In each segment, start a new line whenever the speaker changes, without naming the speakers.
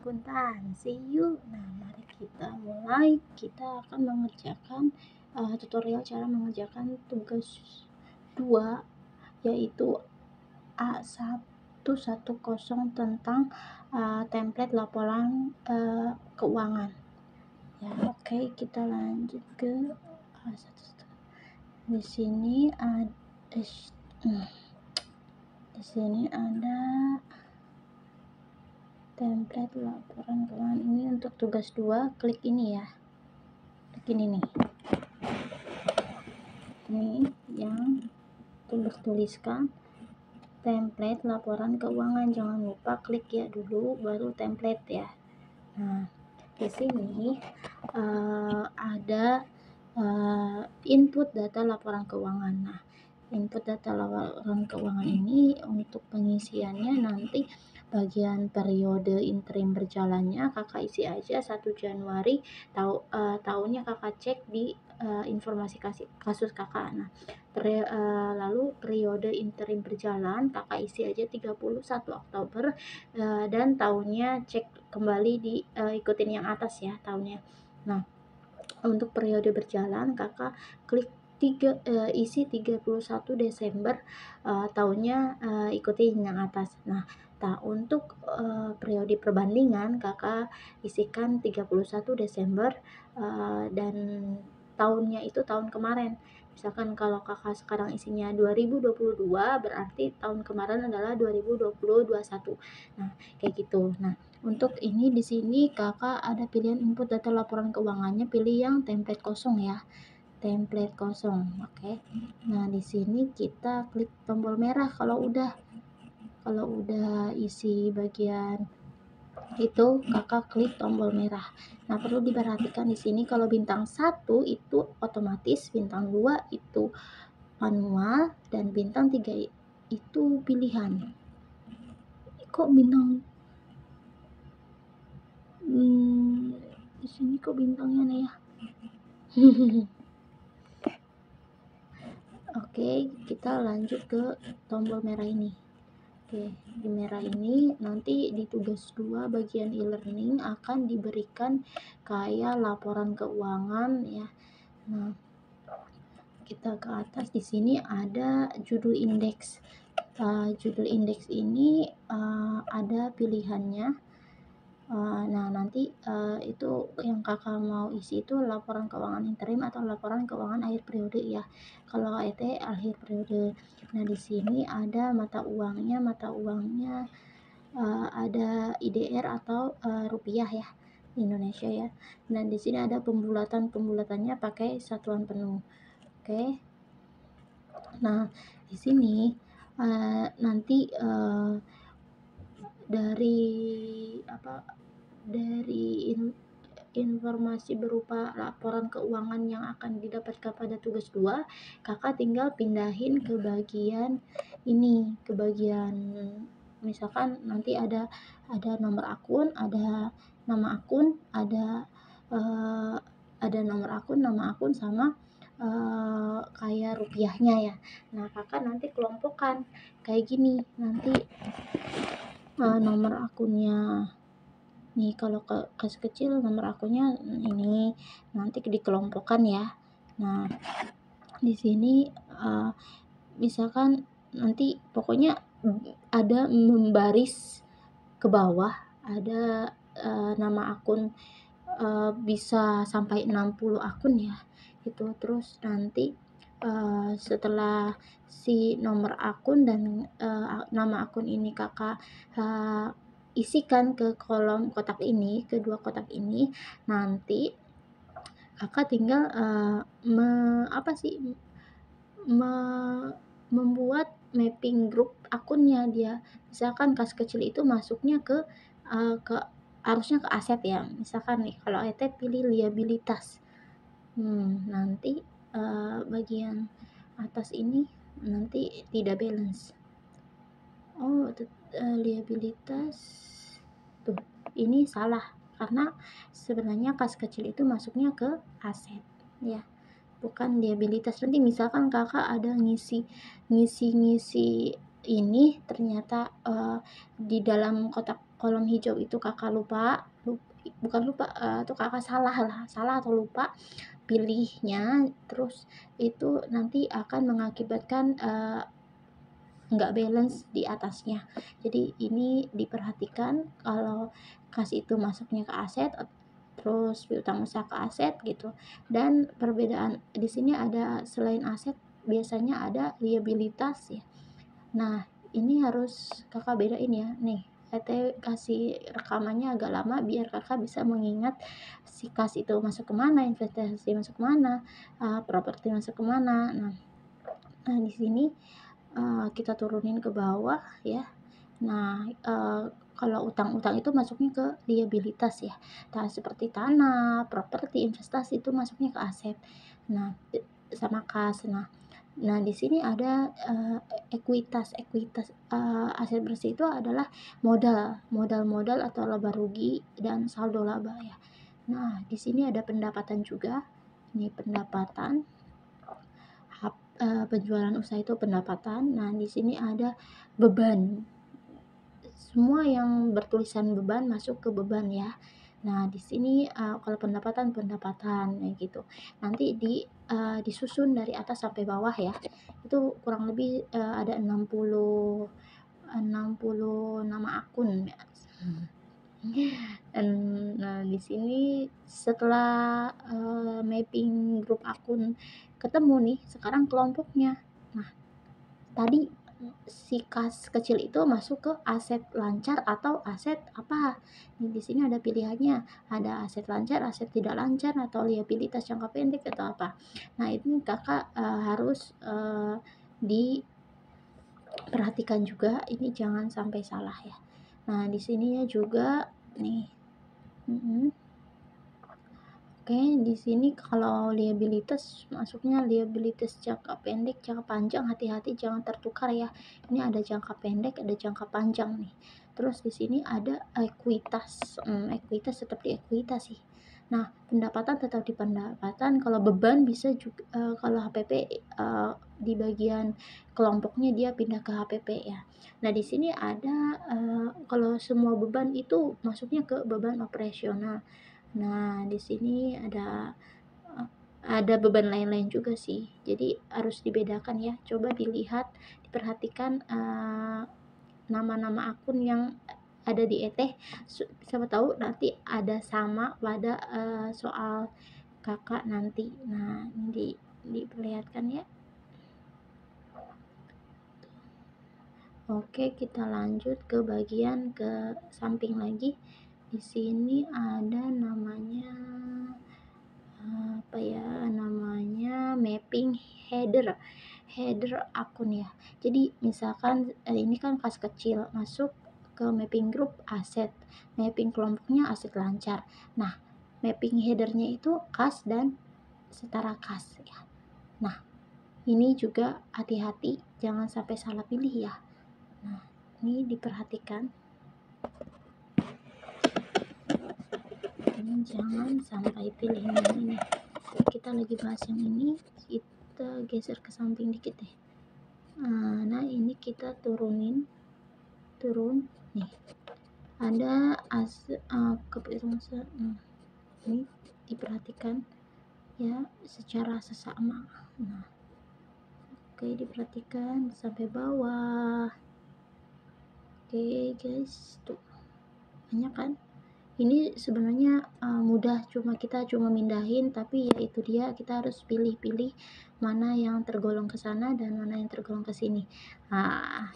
akuntansi yuk. Nah, mari kita mulai. Kita akan mengerjakan tutorial cara mengerjakan tugas 2, yaitu A110 tentang template laporan keuangan. Ya, oke, kita lanjut ke A1. Di sini ada template laporan keuangan. Ini untuk tugas 2, klik ini ya. Klik ini nih. Ini yang tuliskan template laporan keuangan. Jangan lupa klik ya dulu, baru template ya. Nah, di sini ada input data laporan keuangan. Nah, input data laporan keuangan ini untuk pengisiannya nanti bagian periode interim berjalannya kakak isi aja 1 Januari, tahunnya kakak cek di informasi kasus kakak. Nah, lalu periode interim berjalan kakak isi aja 31 Oktober dan tahunnya cek kembali di ikutin yang atas ya tahunnya. Nah, untuk periode berjalan kakak klik isi 31 Desember tahunnya ikuti yang atas. Nah, untuk periode perbandingan kakak isikan 31 Desember dan tahunnya itu tahun kemarin. Misalkan kalau kakak sekarang isinya 2022, berarti tahun kemarin adalah 2021. Nah, kayak gitu. Nah, untuk ini di sini kakak ada pilihan input data laporan keuangannya, pilih yang template kosong ya. Template kosong. Oke. Nah, di sini kita klik tombol merah kalau udah isi bagian itu kakak klik tombol merah. Nah, perlu diperhatikan di sini kalau bintang 1 itu otomatis, bintang 2 itu manual, dan bintang 3 itu pilihan. Kok bintang di sini kok bintangnya nih ya? Oke, kita lanjut ke tombol merah ini. Oke, di merah ini nanti di tugas 2 bagian e-learning akan diberikan kayak laporan keuangan ya. Nah, kita ke atas di sini ada judul indeks. Judul indeks ini ada pilihannya. Nah, nanti itu yang kakak mau isi itu laporan keuangan interim atau laporan keuangan akhir periode ya. Kalau AET akhir periode. Nah, di sini ada mata uangnya ada IDR atau rupiah ya, Indonesia ya. Nah, di sini ada pembulatannya pakai satuan penuh. Oke. Nah, di sini nanti dari informasi berupa laporan keuangan yang akan didapatkan pada tugas 2, kakak tinggal pindahin ke bagian ini, ke bagian misalkan nanti ada nomor akun, ada nama akun, ada nomor akun, nama akun sama kayak rupiahnya ya. Nah, kakak nanti kelompokkan kayak gini, nanti nomor akunnya nih, kalau kas kecil nomor akunnya ini nanti dikelompokkan ya. Nah, di sini misalkan nanti pokoknya ada membaris ke bawah, ada nama akun bisa sampai 60 akun ya gitu. Terus nanti setelah si nomor akun dan nama akun ini kakak isikan ke kolom kotak ini, kedua kotak ini, nanti kakak tinggal membuat mapping grup akunnya dia. Misalkan kas kecil itu masuknya ke harusnya ke aset ya. Misalkan nih kalau AET pilih liabilitas. Nanti bagian atas ini nanti tidak balance. Liabilitas tuh ini salah karena sebenarnya kas kecil itu masuknya ke aset ya, bukan liabilitas. Nanti misalkan kakak ada ngisi ini ternyata di dalam kotak kolom hijau itu kakak bukan lupa, atau kakak salah atau lupa pilihnya, terus itu nanti akan mengakibatkan nggak balance di atasnya. Jadi ini diperhatikan kalau kas itu masuknya ke aset, terus piutang usaha ke aset gitu. Dan perbedaan di sini ada, selain aset biasanya ada liabilitas ya. Nah, ini harus kakak bedain ya. Nih, kasih rekamannya agak lama biar kakak bisa mengingat si kas itu masuk kemana, investasi masuk kemana, properti masuk kemana. Nah di sini kita turunin ke bawah ya. Nah, kalau utang-utang itu masuknya ke liabilitas ya. Nah, seperti tanah, properti, investasi itu masuknya ke aset. Nah, sama kas. Nah, di sini ada ekuitas. Aset bersih itu adalah modal atau laba rugi dan saldo laba ya. Nah, di sini ada pendapatan juga. Ini pendapatan. Penjualan usaha itu pendapatan. Nah, di sini ada beban. Semua yang bertulisan beban masuk ke beban ya. Nah, di sini kalau pendapatan kayak gitu. Nanti disusun dari atas sampai bawah ya. Itu kurang lebih ada 60 nama akun ya. Nah, di sini setelah mapping grup akun ketemu nih, sekarang kelompoknya. Nah, tadi si kas kecil itu masuk ke aset lancar atau aset apa? Nih, di sini ada pilihannya, ada aset lancar, aset tidak lancar, atau liabilitas jangka pendek atau apa. Nah, ini kakak harus diperhatikan juga, ini jangan sampai salah ya. Nah, di sininya juga nih. Oke, di sini kalau liabilitas masuknya liabilitas jangka pendek, jangka panjang, hati-hati jangan tertukar ya. Ini ada jangka pendek, ada jangka panjang nih. Terus di sini ada ekuitas. Ekuitas tetap di ekuitas sih. Nah, pendapatan tetap di pendapatan. Kalau beban bisa juga kalau HPP di bagian kelompoknya dia pindah ke HPP ya. Nah, di sini ada kalau semua beban itu masuknya ke beban operasional. Nah, di sini ada beban lain-lain juga sih. Jadi harus dibedakan ya. Coba dilihat, diperhatikan nama-nama akun yang ada di ETH. Siapa tahu nanti ada sama pada soal kakak nanti. Nah, ini diperlihatkan ya. Oke, kita lanjut ke bagian ke samping lagi. Di sini ada namanya mapping header akun ya. Jadi misalkan ini kan kas kecil masuk ke mapping grup aset, mapping kelompoknya aset lancar. Nah, mapping headernya itu kas dan setara kas ya. Nah, ini juga hati-hati jangan sampai salah pilih ya. Nah, ini diperhatikan, ini jangan sampai pilih yang ini. Kita lagi bahas yang ini, kita geser ke samping dikit deh. Nah, ini kita turun nih, ada ini diperhatikan ya secara sesama. Nah, oke, diperhatikan sampai bawah. Oke guys, tuh banyak kan. Ini sebenarnya mudah, kita cuma mindahin, tapi ya itu dia, kita harus pilih-pilih mana yang tergolong ke sana dan mana yang tergolong ke sini.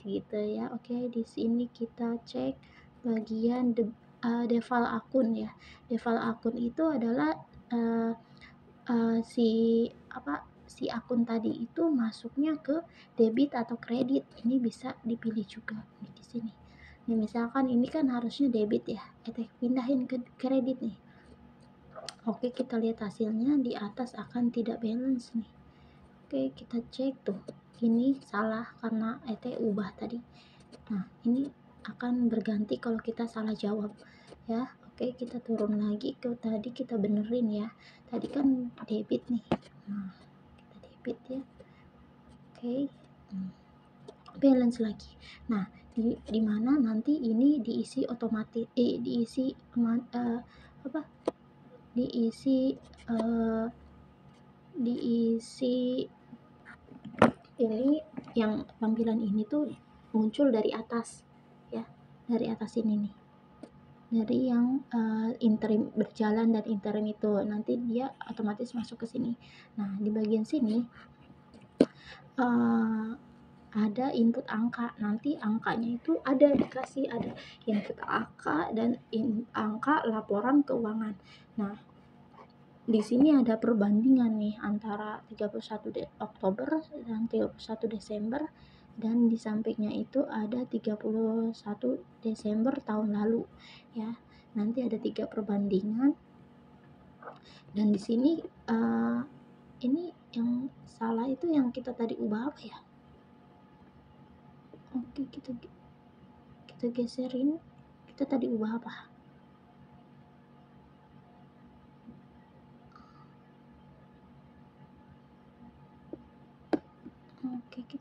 Gitu ya. Oke, di sini kita cek bagian default akun ya. Default akun itu adalah si akun tadi itu masuknya ke debit atau kredit. Ini bisa dipilih juga di sini. Nih, misalkan ini kan harusnya debit ya, kita pindahin ke kredit nih. Oke, kita lihat hasilnya di atas akan tidak balance nih. Oke, kita cek tuh, ini salah karena ubah tadi. Nah, ini akan berganti kalau kita salah jawab ya. Oke, kita turun lagi ke tadi, kita benerin ya. Tadi kan debit nih. Nah, kita debit ya. Oke. Balance lagi. Nah, di mana nanti ini diisi otomatis, apa, diisi eh, diisi ini, yang tampilan ini tuh muncul dari atas ya, dari atas ini nih, dari yang interim berjalan dan interim itu nanti dia otomatis masuk ke sini. Nah di bagian sini uh, ada input angka, nanti angkanya itu ada dikasih, ada input angka dan angka laporan keuangan. Nah di sini ada perbandingan nih antara 31 Oktober dan 31 Desember, dan di sampingnya itu ada 31 Desember tahun lalu ya. Nanti ada 3 perbandingan, dan di sini ini yang salah itu yang kita tadi ubah apa ya? Oke, kita geserin, kita tadi ubah apa? Oke, oke.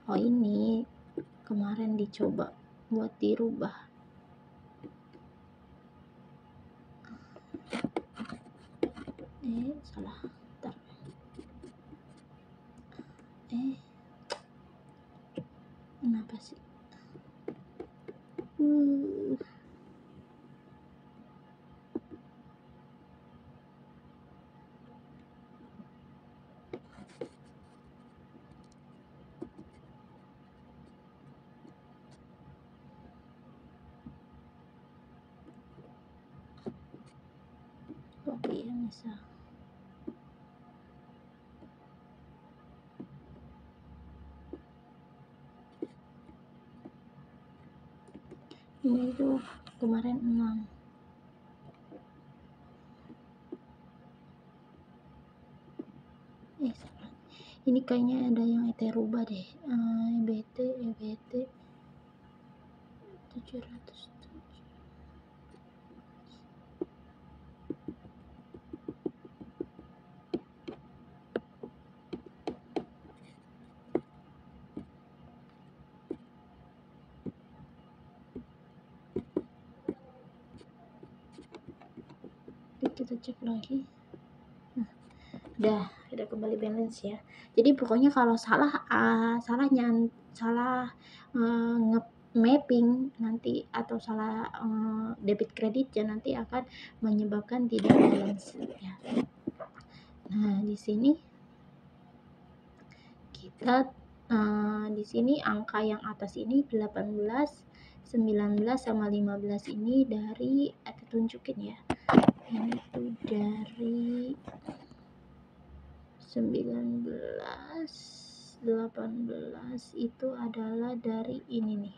Oh ini kemarin dicoba buat dirubah. Salah. Bentar. Kenapa sih? Oke ya, misal. Ini tuh kemarin 6. Salah. Ini kayaknya ada yang rubah deh. EBT 700. Kita cek lagi. Nah, udah kembali balance ya. Jadi pokoknya kalau salah mapping nanti, atau salah debit kredit ya, nanti akan menyebabkan tidak balance ya. Nah di sini kita di sini angka yang atas ini 18, 19 sama 15 ini dari tunjukin ya. Ini tuh dari 19, 18 itu adalah dari ini nih.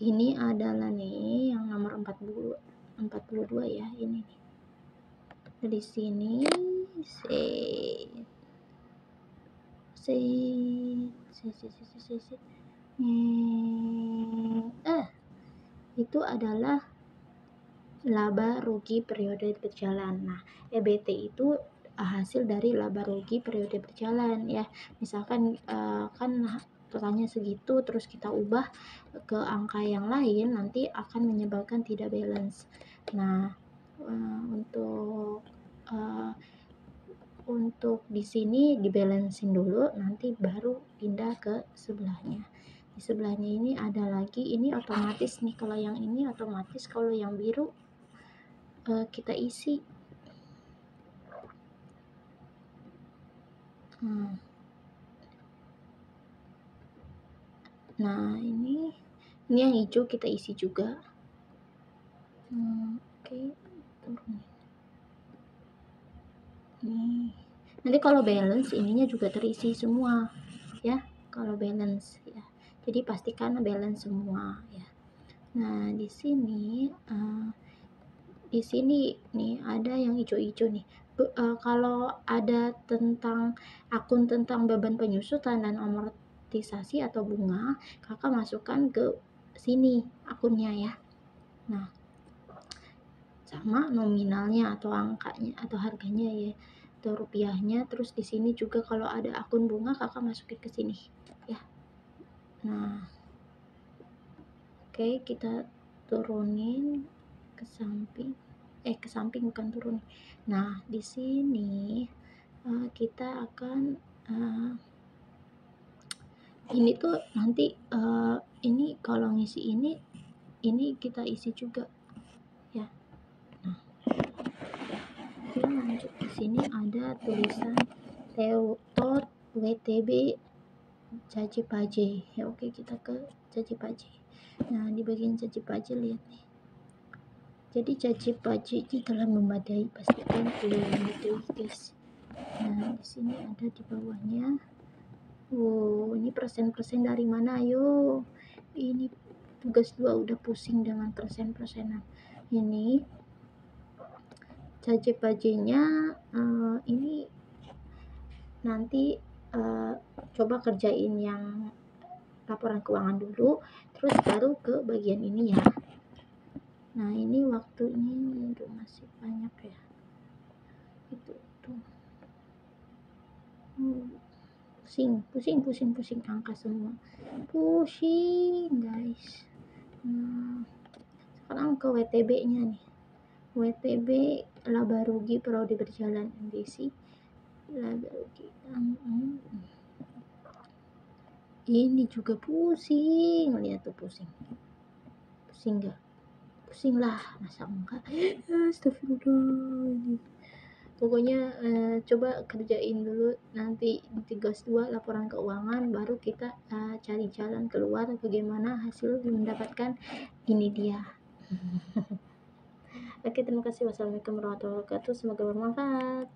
Ini adalah nih yang nomor 42 ya, ini nih. Dari sini itu adalah laba rugi periode berjalan. Nah, EBT itu hasil dari laba rugi periode berjalan ya. Misalkan kan totalnya segitu, terus kita ubah ke angka yang lain, nanti akan menyebabkan tidak balance. Nah, untuk di sini dibalancein dulu, nanti baru pindah ke sebelahnya. Di sebelahnya ini ada lagi, ini otomatis nih, kalau yang ini otomatis, kalau yang biru kita isi. Nah ini yang hijau kita isi juga. Oke, turun. Nih, nanti kalau balance ininya juga terisi semua ya, kalau balance ya. Jadi pastikan balance semua ya. Nah di sini nih ada yang hijau-hijau nih. Kalau ada tentang akun tentang beban penyusutan dan nomor amortisasi atau bunga, kakak masukkan ke sini akunnya ya. Nah, sama nominalnya atau angkanya atau harganya ya, atau rupiahnya. Terus di sini juga kalau ada akun bunga kakak masukin ke sini ya. Nah, oke, kita turunin ke samping. Ke samping bukan turunin. Nah, di sini kita akan ini tuh nanti ini kalau ngisi ini kita isi juga ya. Nah, kita lanjut. Di sini ada tulisan tot WTB Caci Paje ya. Oke, kita ke Caci Paje. Nah, di bagian Caci Paje lihat nih. Jadi Caci Paje ini telah memadai, pastikan belum itu guys. Nah, di sini ada di bawahnya. Oh, ini persen-persen dari mana? Ayo, ini tugas 2 udah pusing dengan persen-persenan. Ini Caci Paje-nya ini nanti coba kerjain yang laporan keuangan dulu, terus baru ke bagian ini ya. Nah, ini waktunya masih banyak ya. Itu tuh. Pusing angka semua. Pusing, guys. Nah, sekarang ke WTB-nya nih. WTB laba rugi periode berjalan NDC. Laba rugi. Ini juga pusing, lihat tuh pusing nggak? Pusing lah, masa enggak? Astagfirullah. Pokoknya coba kerjain dulu, nanti tugas 2 laporan keuangan, baru kita cari jalan keluar bagaimana hasil mendapatkan ini dia. Oke, terima kasih. Wassalamualaikum warahmatullahi wabarakatuh. Semoga bermanfaat.